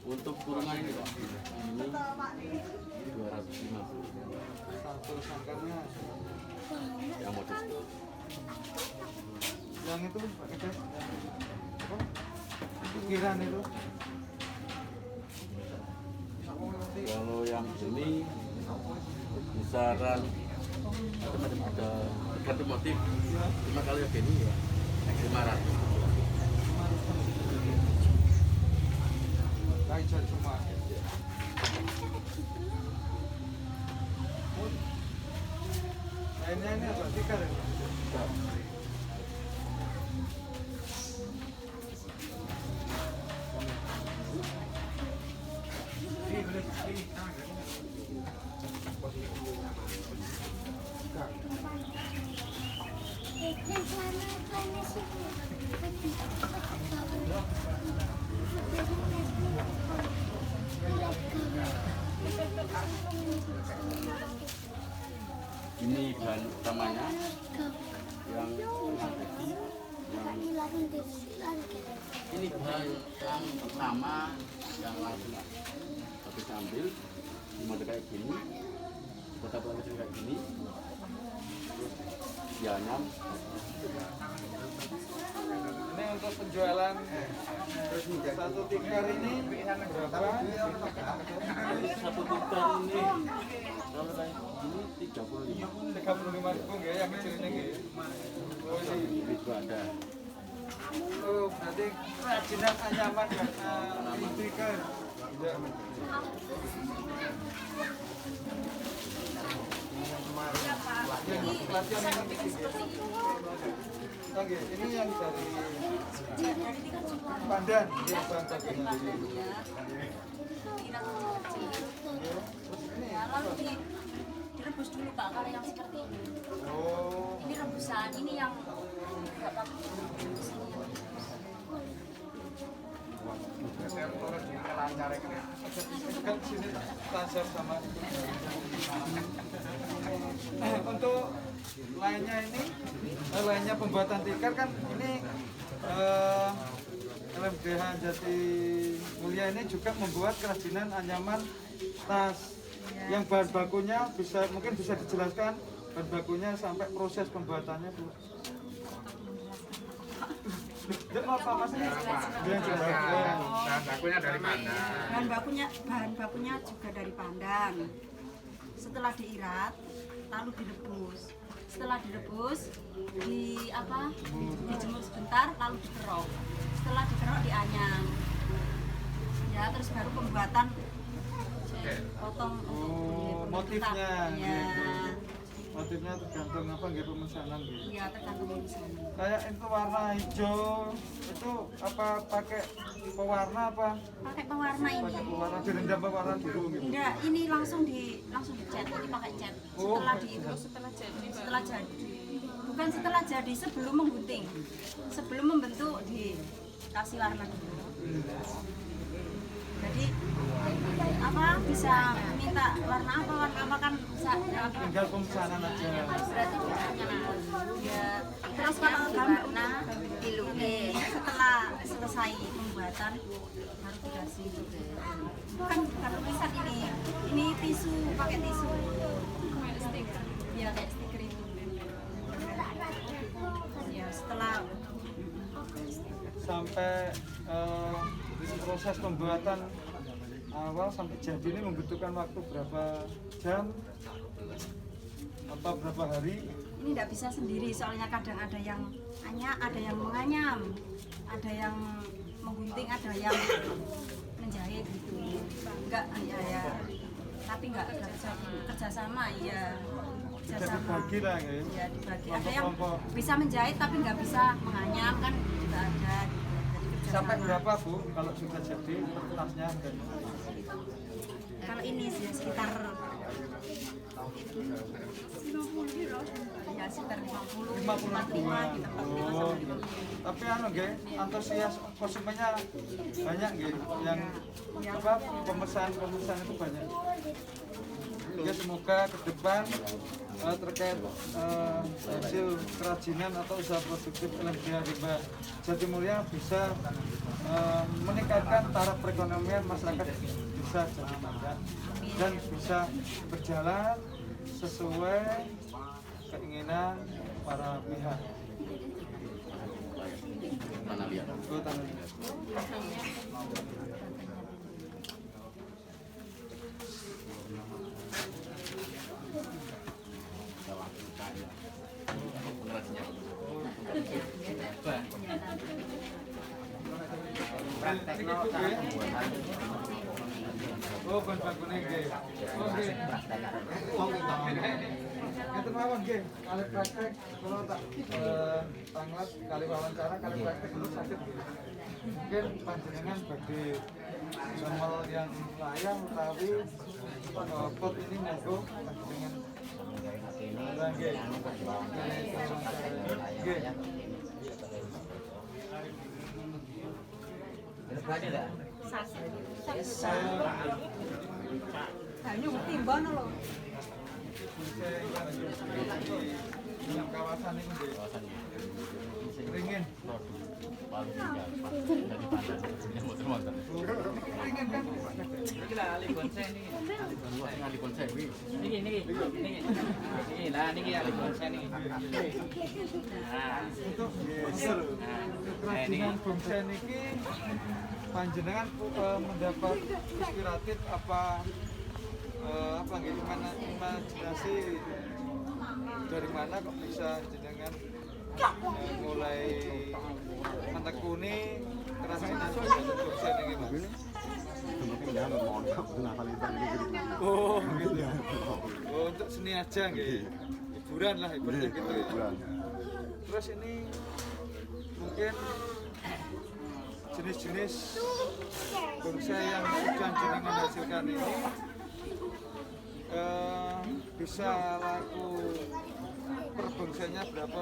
Untuk kurungan ini Pak, ini 250 Satu sangkarnya. yang modus. Yang itu Pak Kades. Apa? Ukiran itu. Kalau yang ini kisaran macam-macam, ada tergantung motif. Cuma kalau yang ini ya 500. Kayu semua. Lainnya ini apa? Tikar ya? Ini bahan utamanya yang ini bahan yang pertama yang langsung habis ambil dimodel kayak gini, kita buat kayak gini, terus dianyam. Ini untuk penjualan satu tikar ini berapa? Satu tikar ini kalau kayak gini 35. 35.000 nggih yang kecil ini nggih. Oh ini Itu ada. oh, berarti kerajinan anyaman karena tikar. Ya. Yang pelatihan ini oke, ini yang dari Pandan, ya, bahan bakunya. Lalu direbus dulu Pak, kalau yang seperti ini. Oh, Ini rebusan, ini yang enggak bagus. kan sini transfer sama untuk lainnya ini lainnya pembuatan tikar kan ini LMDH Jati Mulia ini juga membuat kerajinan anyaman tas yang bahan bakunya mungkin bisa dijelaskan bahan bakunya sampai proses pembuatannya Bu. Apa maksudnya? Bahan bakunya dari mana? Bahan bakunya juga dari pandan. Setelah diirat, lalu direbus. Setelah direbus, dijemur sebentar, lalu dikerok. Setelah dikerok dianyam. Ya, terus baru pembuatan potong untuk motifnya. Ya. Motifnya tergantung apa nggih pemesanan gitu. Iya, tergantung pemesanan. Kayak itu warna hijau itu apa pakai pewarna apa? Pakai pewarna ini. Pakai pewarna direndam pewarna dulu gitu. Enggak, ini langsung dicat. Ini pakai cat. Oh. Setelah jadi. Bukan setelah jadi, sebelum menggunting. Sebelum membentuk dikasih warna dulu. Jadi bisa minta warna apa kan Tinggal pemesanan aja. Berarti biasanya ya. Terus kalau warna dilukis. setelah selesai pembuatan baru dikasih. Bukan lukisan ini tisu, pakai tisu. Ya kayak stiker itu. Ya setelah Sampai proses pembuatan awal sampai jadi ini membutuhkan waktu berapa jam? Apa berapa hari? ini tidak bisa sendiri, soalnya kadang ada yang menganyam, ada yang menggunting, ada yang menjahit gitu. Enggak ya. Tapi enggak bisa kerjasama ya. Bisa dibagi lah ya. Ya dibagi. Ada yang Kelompok-kelompok. bisa menjahit tapi nggak bisa menganyam kan juga ada. Jadi kerjasama. Sampai berapa Bu kalau sudah jadi tasnya? Kalau ini sih sekitar 50, 45 gitu. Oh. Tapi nggih, antusias konsumennya banyak nggih yang apa pemesan itu banyak. Ya semoga ke depan terkait hasil kerajinan atau usaha produktif LMDH Rimba Jati Mulia bisa meningkatkan taraf perekonomian masyarakat desa Jati Mulia dan bisa berjalan sesuai keinginan para pihak. Mana lihat? Oh, tangan. Oh, ban bakune nggih. Oh, nggih. Ngeten mawon nggih, kali praktek kula tak tanglet kali wawancara kali praktek dulu sakit nggih. Mungkin panjenengan bagi nomor yang layang utawi pot ini monggo panjenengan nggih. Nggih. Banyu timbang lho. Yang kawasan ini nggih. Ringin. paling tinggal dari pandan ini motor-motor. Ringan kan? Iki lah ahli konsen iki. Ahli konsen wi. Niki. Nah, niki ahli konsen iki. Untuk kerajinan bonsai niki panjenengan mendapat inspiratif apa nggih imajinasi dari mana kok bisa jenengan mulai menekuni kerajinan bonsai niki Mas? Oh, gitu. Oh, untuk seni aja nggih. Hiburan lah ibaratnya gitu ya. Terus ini mungkin jenis-jenis bonsai yang sudah jenengan hasilkan ini bisa laku per bonsainya berapa?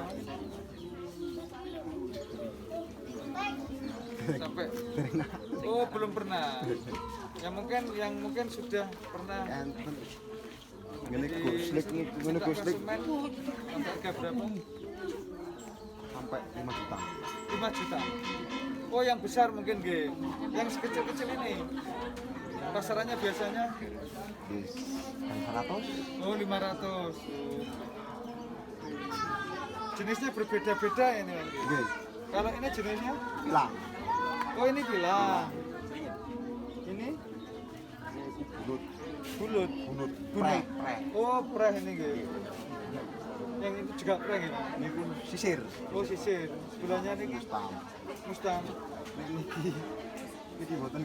Sampai belum pernah. Yang mungkin sudah pernah konsumen sampai harga berapa? Sampai 5 juta. 5 juta. Oh, yang besar mungkin nggih. Yang kecil-kecil ini pasarannya biasanya 500. Oh, 500. Jenisnya berbeda-beda ini Mas. Nggih. Kalau ini jenisnya Bilang. oh ini bilang. Ini bulut. Preh. Oh, preh ini nggih. Yang itu juga preh nggih, Mas. Niku sisir. Oh, sisir. Sebelahnya niki Mustang. Niki boten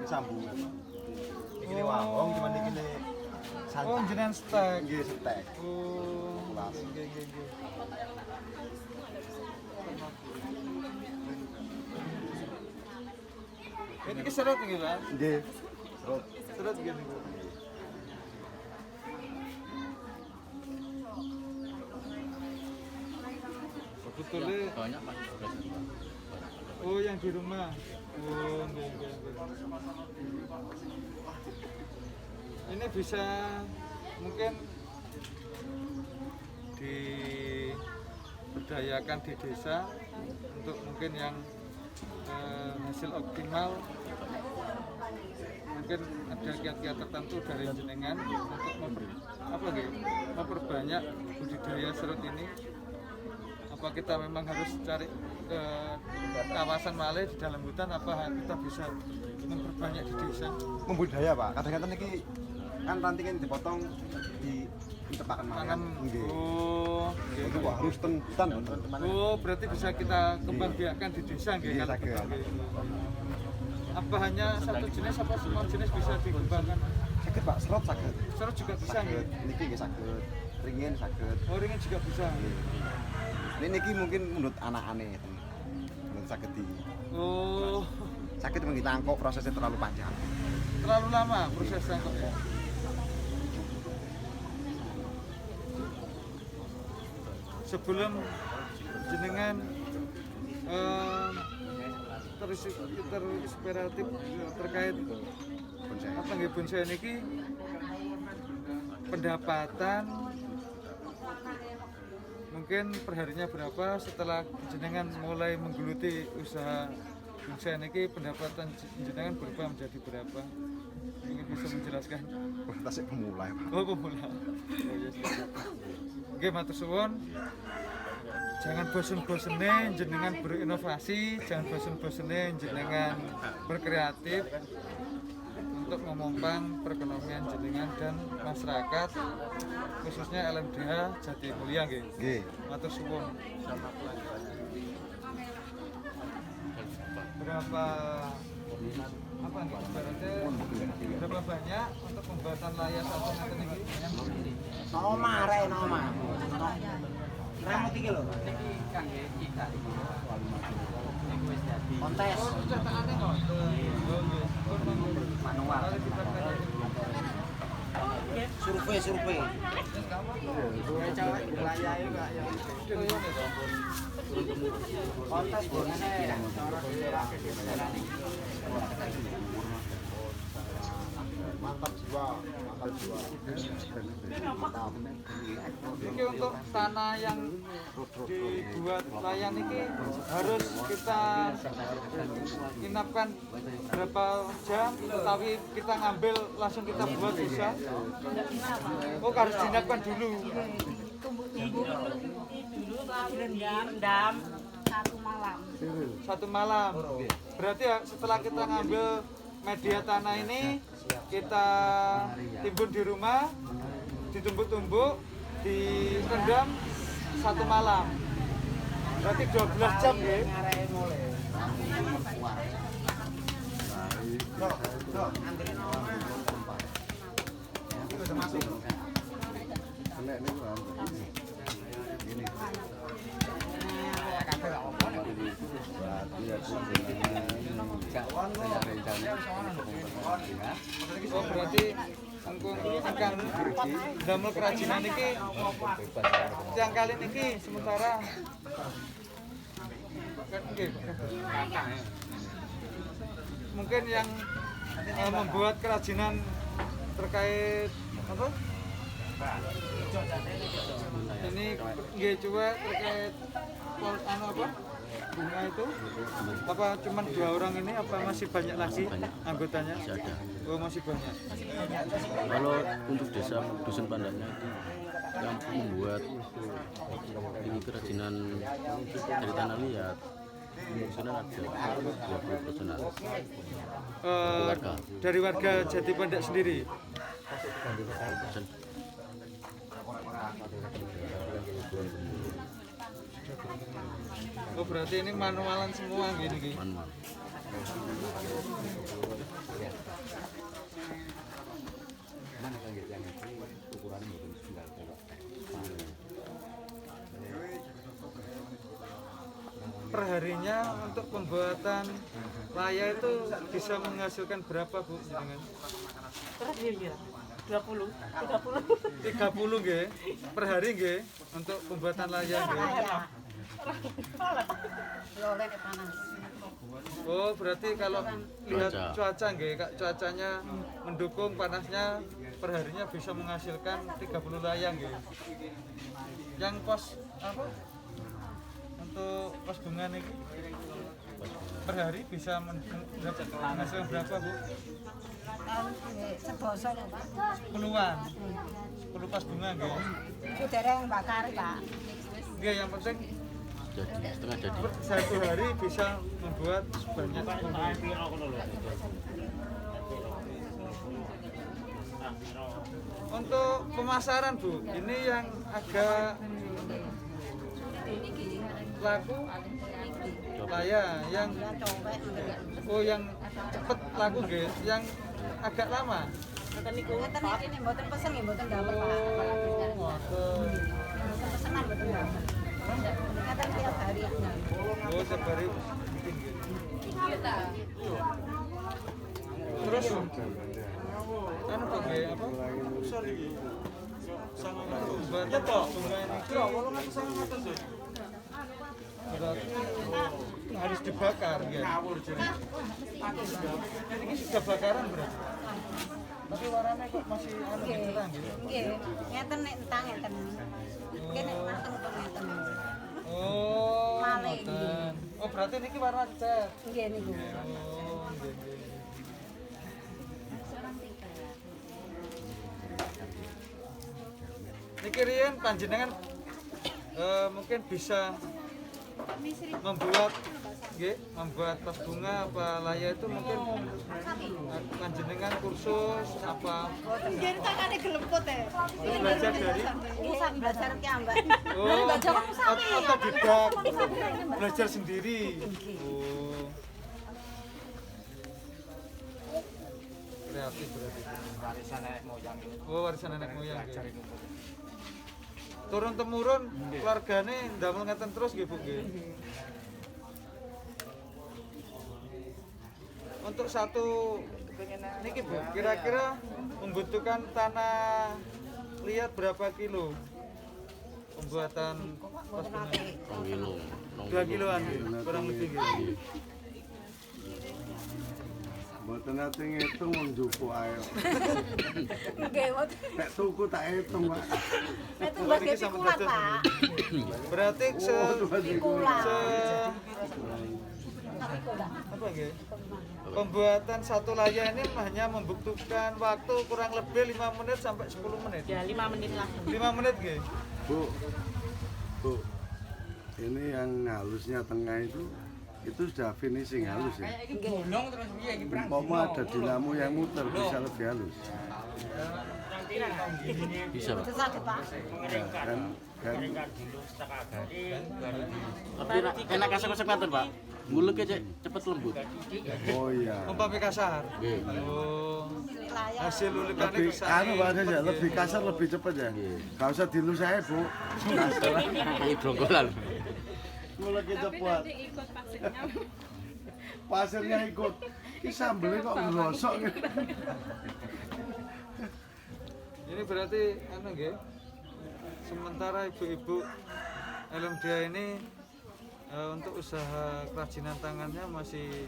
sambungan. Iki wawong cuman iki santai. Oh, jenengan stek. Nggih, stek. Oh, Kelas. nggih. Ini keserut nggih, Mas? Nggih. Serut. Serut nggih niku. Betulnya Banyak Mas. oh yang di rumah. Oh, nggih. Ini bisa mungkin diberdayakan di desa untuk mungkin yang hasil optimal, mungkin ada kiat-kiat tertentu dari jenengan untuk memperbanyak budidaya serut ini. Apa kita memang harus cari kawasan malih di dalam hutan, apa kita bisa memperbanyak di desa? Membudidaya, Pak. Kadang-kadang niki kan rantingnya dipotong di tepakan mangan. Nggih. Oh, nggih. Itu kok harus hutan, teman-teman. Oh, berarti bisa kita kembangbiakkan di desa nggih Iya, kalau saged. betul, nggih. Apa hanya satu jenis apa semua jenis bisa dikembangkan? Saged, Pak. Serut saged. Serut juga bisa nggih. Saged. Niki nggih saged. Ringin saged. Oh, ringin juga bisa. Ini niki mungkin menurut anak-anak menurut saged di. Oh, Saged men ditangkok prosesnya terlalu panjang. terlalu lama prosesnya kok ya. Sebelum jenengan terinspiratif terkait Bonsai. apa nggih bonsai niki, pendapatan mungkin perharinya berapa setelah jenengan mulai menggeluti usaha bonsai niki, pendapatan jenengan berubah menjadi berapa? Mungkin bisa menjelaskan. Tasik pemula, Pak. Oh, pemula. Oh, yes. Oke, matur suwun. Jangan bosen-bosene jenengan berinovasi, jangan bosen-bosene jenengan berkreatif untuk memompang perekonomian jenengan dan masyarakat, khususnya LMDH Jatimulya nggih. Nggih. Matur suwun. Berapa apa nih ibaratnya berapa banyak untuk pembuatan layar satu ngaten iki? Noma, rek noma. Remu 3 lho. Niki kangge cita iki. Niku wis dadi Kontes. Cetakane kok. manual. Survei. Kontes bonsai. Mantap jiwa, mantap jiwa. Mantap. Ini untuk tanah yang dibuat layang ini harus kita inapkan berapa jam, tapi kita ngambil langsung kita buat bisa. Oh, harus diinapkan dulu. Direndam 1 malam. 1 malam. Berarti ya, setelah kita ngambil media tanah ini, kita timbun di rumah, ditumbuk-tumbuk, direndam 1 malam. Berarti 12 jam ya. Oh, berarti akan damel kerajinan niki yang kali niki sementara mungkin yang membuat kerajinan terkait apa? Ini nggih coba terkait apa? Bunga itu apa cuman 2 orang ini apa masih banyak lagi anggotanya? Masih ada. Oh, masih banyak. Kalau untuk desa dusun Pandannya itu yang membuat ini kerajinan dari tanah liat kemungkinan ada 20 personal. Dari warga Jati Pandak sendiri. Oh, berarti ini manualan semua gini. Manual. Perharinya untuk pembuatan layar itu bisa menghasilkan berapa, Bu? Jangan. 20, 30 nggih. Per hari nggih untuk pembuatan layar nggih. Oh, berarti kalau lihat cuaca nggih, Kak, cuacanya mendukung panasnya perharinya bisa menghasilkan 30 layang nggih. Yang pos apa? Untuk pos bunga niki per hari bisa menghasilkan berapa, Bu? Seboso lho, Pak. 10-an. 10 pas bunga nggih. Iku dereng bakar, Pak. Nggih, yang penting Jadi setengah jadi. satu hari bisa membuat banyak bunga. Untuk pemasaran, Bu, ini yang agak laku layar yang yang cepet laku nggih, yang agak lama. Ngeten iki mboten pesen nggih, mboten damel, Pak. Oh, ngoten. Mboten pesenan mboten damel. Ngeten tiap hari. Oh, tiap hari bikin gitu. Terus kan apa nggih apa? Ya toh, bunga ini berarti harus dibakar ya. Ini sudah bakaran berarti. Tapi warnanya kok masih terang gitu. Nggih, ngeten nek entang ngeten. Kene mateng kok ngeten. Oh, Malih. ngoten. Oh, berarti niki warna cat. Nggih niku. Oh, nggih. Niki riyen panjenengan mungkin bisa membuat tas bunga apa layar itu mungkin panjenengan kursus apa Nggih kakane gelemput e. belajar dari Usah belajar ki ambak. oh otodidak belajar sendiri. Oh, kreatif berarti. Warisan nenek moyang ini. Oh, warisan nenek moyang. Turun temurun keluargane ndamel ngeten terus nggih, Bu nggih. Untuk satu niki, Bu, kira-kira membutuhkan tanah liat berapa kilo pembuatan pos bunga? 2 kilo. 2 kiloan kurang lebih gitu. Mboten nate ngitung wong njupuk ae. Nggih, mboten. Nek tuku tak hitung, Pak. Itu mbak nggih pikulan, Pak. Berarti Pikulan. apa nggih? Pembuatan satu layar ini hanya membutuhkan waktu kurang lebih 5 menit sampai 10 menit. Ya 5 menit lah. 5 menit nggih. Bu, ini yang halusnya tengah itu sudah finishing halus ya. Umpama ada dinamo yang muter bisa lebih halus. Bisa Pak. Ya, kan Tapi enak kasar-kasar ngaten Pak. Nguleknya cepet lembut. oh iya. Umpami kasar. Nggih. Oh. Hasil ulekannya Lebih kesana. Pak aja lebih kasar lebih cepat ya. Gak usah dilus saya, Bu. Kayak bronggolan. Nguleknya cepat. Pasirnya ikut. Ki sambelnya kok ngerosok gitu. Ini berarti anu nggih. Sementara ibu-ibu LMDA ini untuk usaha kerajinan tangannya masih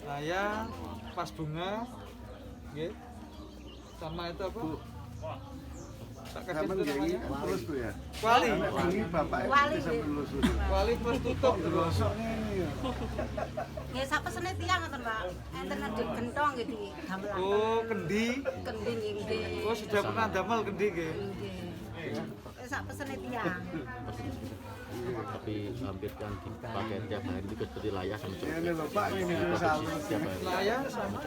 layar, pas bunga, nggih. Sama itu apa? Tak kasih Sampeyan itu gini namanya. terus Bu ya. Wali. Nek bengi bapak Wali, bisa nggih. lulus. Wali plus tutup terus. Ngerosok ini ya. Nggih sak pesene tiyang ngoten, Pak. Enten ada gentong nggih di gamelan. Oh, kendi. Kending nggih. Oh, sudah pernah damel kendi nggih. Nggih. Sak pesene tiyang. Tapi hampir kan dipakai tiap hari itu seperti layar sama Ini lho Pak, ini wis halus. tiap hari. Layar sama.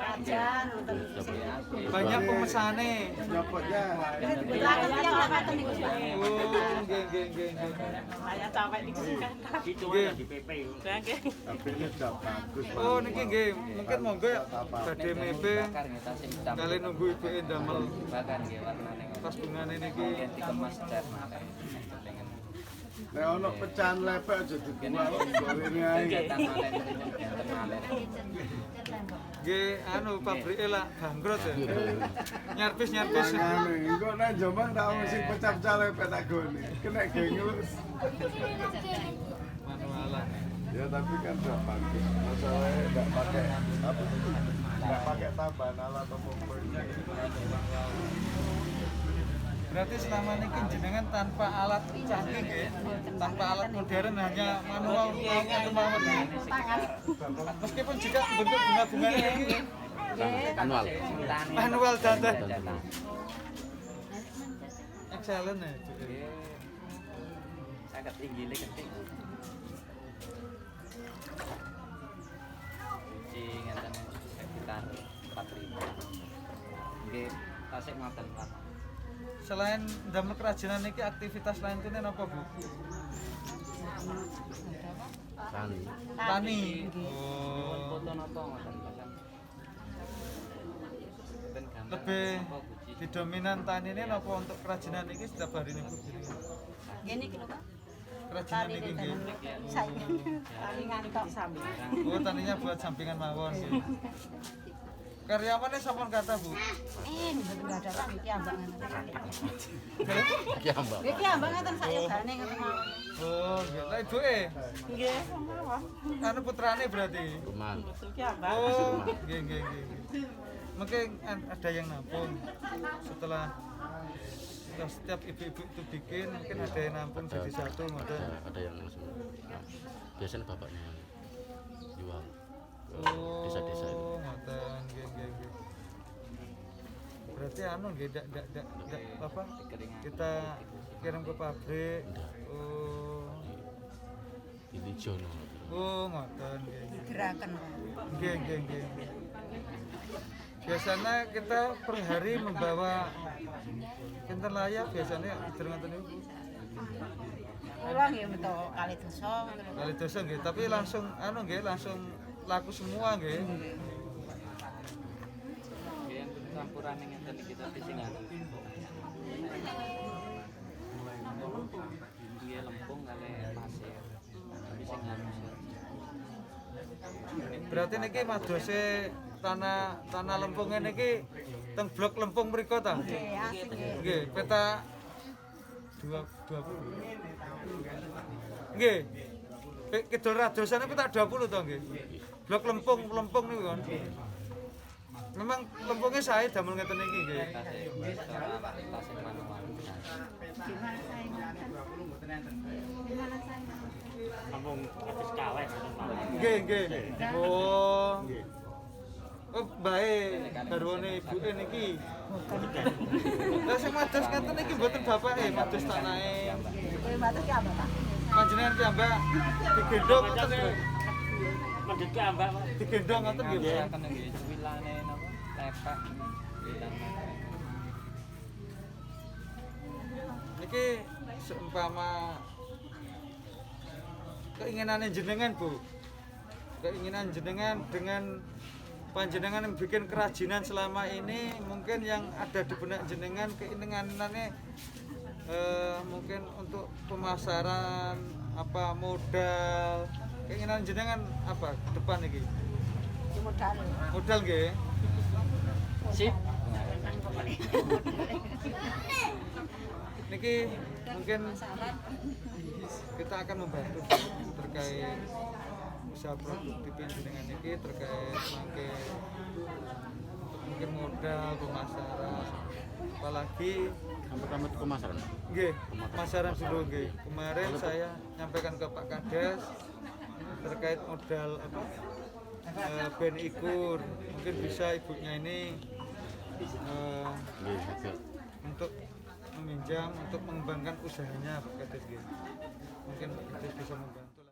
Ajan ngoten. Banyak pemesane. Nyopotnya Ini dibelakang tiyang lah ngoten niku, Pak. Oh, nggih nggih nggih. Saya capek di sini. Nggih. tapi ini sudah bagus. Pak. Oh, niki nggih. Mungkin monggo ya badhe mepe kali nunggu ibu damel pas bungane niki. Nek ono pecahan lepek aja dibuang gorene ae. Nggih, anu pabrike lah bangkrut ya. Nyarpis-nyarpis. Ngene, engko nek Jombang tak ono sing pecah-pecah lepek tak gone. Kena gengus. Manualan. Ya tapi kan udah bagus. Masalahnya enggak pakai apa? Enggak pakai tambahan alat atau pompa. Berarti selama niki jenengan tanpa alat canggih nggih, tanpa alat modern hanya manual mawon nggih. Meskipun juga bentuk bunga-bunganya niki Manual. manual dandan. Excellent ya. Sangat tinggi ketik. Ingatan sekitar 4.000. Nggih, tasik ngoten Pak. Selain damel kerajinan niki aktivitas lain kene napa Bu? Tani. Tani. Nuwun Oh. foto napa ngoten Pak. Ben gambar Lebih napa guci. didominan tani ini napa untuk kerajinan niki setiap hari niku? Ngene iki lho, Pak. Kerajinan niki nggih. Saiki palingan tok sambil. Oh, taninya buat sampingan mawon nggih. Karyawannya sampun kata Bu. Mboten ada Pak iki ambak ngoten. Ya Mbak. Iki ambak ngoten sak yogane ngoten mawon. Oh, nggih. Lah ibuke? Nggih, mawon. Anu putrane berarti. Kuman. Iki ambak. Oh, nggih nggih nggih. Mungkin ada yang nampung setelah setiap ibu-ibu itu bikin mungkin ada yang nampung jadi satu ngoten. Ada yang langsung. Nah, biasanya bapaknya yang jual ke Oh, desa-desa itu. ngoten nggih nggih nggih. Berarti anu nggih dak apa? Kita kirim ke pabrik. Oh. Ini Jono. Oh, ngoten nggih. Gerakan, Pak. Nggih nggih nggih. Biasanya kita per hari membawa kinten layar biasanya ngoten niku. Kula nggih metu kali dosa ngoten lho. Kali dosa nggih, tapi langsung anu nggih langsung laku semua nggih. Nggih campuran ngeten iki tapi sing anu. Nggih lempung kali pasir. Tapi sing anu. Berarti niki madose tanah lempungnya niki teng blok lempung mriku ta? Nggih, asik nggih. Nggih, peta 20. Nggih. Kidul radosane peta 20 to nggih. blok lempung niku kan. Memang lempungnya saya damel ngeten iki nggih. Kampung Atis Kawes. Nggih. Oh. Oh, bae garwane ibuke niki. Lah sing mados ngeten iki mboten bapake, mados tanahe. Matur ki apa, Pak? Panjenengan piyambak digendong ngoten nggih. Medhit ki ambak, Pak. Digendong ngoten nggih, Pak. Kan nggih wilane napa? Lepek. Niki seumpama keinginan jenengan, Bu. Keinginan jenengan dengan panjenengan yang bikin kerajinan selama ini, mungkin yang ada di benak jenengan keinginannya mungkin untuk pemasaran, apa modal, keinginan jenengan apa ke depan iki? Modal nggih. Sip. Niki mungkin kita akan membantu terkait usaha produktif yang jenengan niki, terkait mangke mungkin modal pemasaran, apalagi Sampai ke pemasaran. nggih, pemasaran dulu nggih. Kemarin saya nyampaikan ke Pak Kades terkait modal apa ben ikur, mungkin bisa ibunya ini untuk meminjam untuk mengembangkan usahanya Pak Kades nggih. Mungkin Pak Kades bisa membantu.